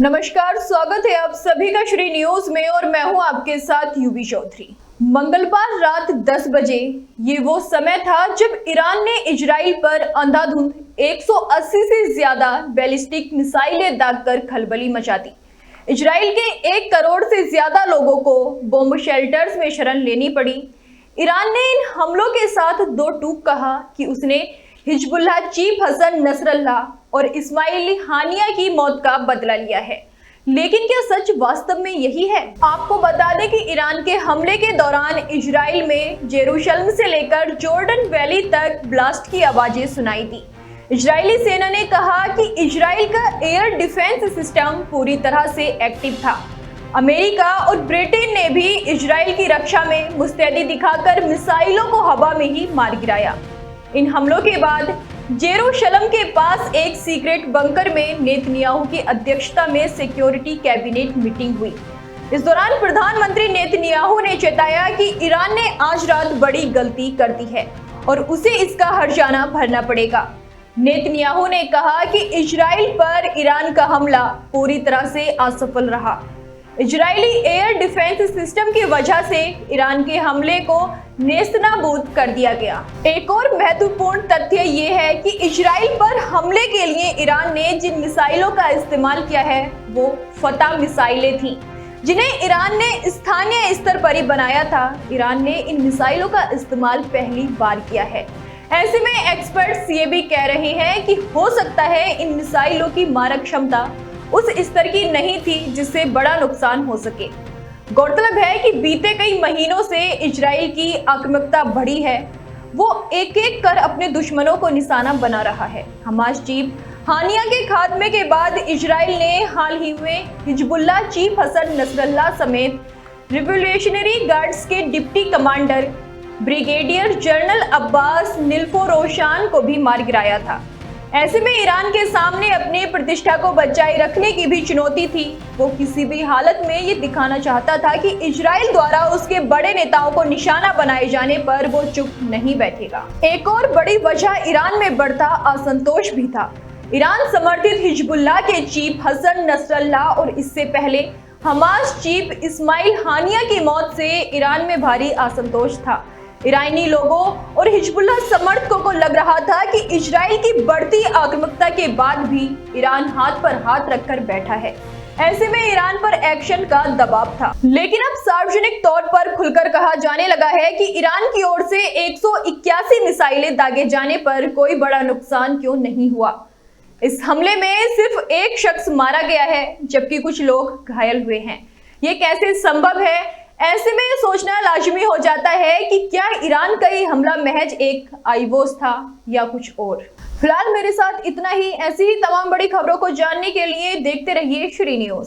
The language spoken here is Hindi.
नमस्कार, स्वागत है आप सभी का श्री न्यूज में और मैं हूं आपके साथ यूबी चौधरी। मंगलवार रात 10 बजे ये वो समय था जब ईरान ने इजराइल पर अंधाधुंध 180 से ज्यादा बैलिस्टिक मिसाइलें दागकर खलबली मचा दी। इजराइल के 1 करोड़ से ज्यादा लोगों को बॉम्ब शेल्टर्स में शरण लेनी पड़ी। ईरान ने इन हमलों के साथ दो टूक कहा कि उसने हिजबुल्लाह चीफ हसन नसरल्लाह और इस्माइल हानिया की मौत का बदला लिया है। लेकिन क्या सच वास्तव में यही है? आपको बता दें कि ईरान के हमले के दौरान इजराइल में जेरूशलम से लेकर जॉर्डन वैली तक ब्लास्ट की आवाजें सुनाई दी। इजरायली सेना ने कहा कि इजराइल का एयर डिफेंस सिस्टम पूरी तरह से एक्टिव था। अमेरिका और ब्रिटेन ने भी इजराइल की रक्षा में मुस्तैदी दिखाकर मिसाइलों को हवा में ही मार गिराया। इन हमलों के बाद जेरूशलम के पास एक सीक्रेट बंकर में नेतन्याहू की अध्यक्षता में सिक्योरिटी कैबिनेट मीटिंग हुई। इस दौरान प्रधानमंत्री नेतन्याहू ने चेताया कि ईरान ने आज रात बड़ी गलती कर दी है और उसे इसका हर्जाना भरना पड़ेगा। नेतन्याहू ने कहा कि इजराइल पर ईरान का हमला पूरी तरह से असफल रहा। इजरायली एयर डिफेंस सिस्टम की वजह से ईरान के हमले को नेस्तनाबूद कर दिया गया। एक और महत्वपूर्ण तथ्य ये है कि इजराइल पर हमले के लिए ईरान ने जिन मिसाइलों का इस्तेमाल किया है वो फतह मिसाइलें थीं, जिन्हें ईरान ने स्थानीय स्तर पर ही बनाया था। ईरान ने इन मिसाइलों का इस्तेमाल पहली बार किया है। ऐसे में एक्सपर्ट्स ये भी कह रहे हैं कि हो सकता है इन मिसाइलों की मारक क्षमता उस स्तर की नहीं थी जिससे बड़ा नुकसान हो सके। गौरतलब है कि बीते कई महीनों से इजराइल की आक्रामकता बढ़ी है। वो एक एक कर अपने दुश्मनों को निशाना बना रहा है। हमास चीफ हानिया के खात्मे के बाद इजराइल ने हाल ही में हिजबुल्लाह चीफ हसन नसरल्लाह समेत रिवोल्यूशनरी गार्ड्स के deputy commander brigadier general Abbas Nilforoushan को भी मार गिराया था। ऐसे में ईरान के सामने अपनी प्रतिष्ठा को बचाए रखने की भी चुनौती थी। वो किसी भी हालत में ये दिखाना चाहता था कि इजराइल द्वारा उसके बड़े नेताओं को निशाना बनाए जाने पर वो चुप नहीं बैठेगा। एक और बड़ी वजह ईरान में बढ़ता असंतोष भी था। ईरान समर्थित हिजबुल्लाह के चीफ हसन नसरल्लाह और इससे पहले हमास चीफ इस्माइल हानिया की मौत से ईरान में भारी असंतोष था। ईरानी लोगों और हिजबुल्लाह समर्थकों को लग रहा था कि इजराइल की बढ़ती आक्रामकता के बाद भी ईरान हाथ पर हाथ रखकर बैठा है। ऐसे में ईरान पर एक्शन का दबाव था। लेकिन अब सार्वजनिक तौर पर खुलकर कहा जाने लगा है कि ईरान की ओर से 181 मिसाइलें दागे जाने पर कोई बड़ा नुकसान क्यों नहीं हुआ। इस हमले में सिर्फ एक शख्स मारा गया है जबकि कुछ लोग घायल हुए हैं। ये कैसे संभव है? ऐसे में सोचना लाजमी हो जाता है कि क्या ईरान का ये हमला महज एक आइवोस था या कुछ और। फिलहाल मेरे साथ इतना ही। ऐसी ही तमाम बड़ी खबरों को जानने के लिए देखते रहिए श्री न्यूज।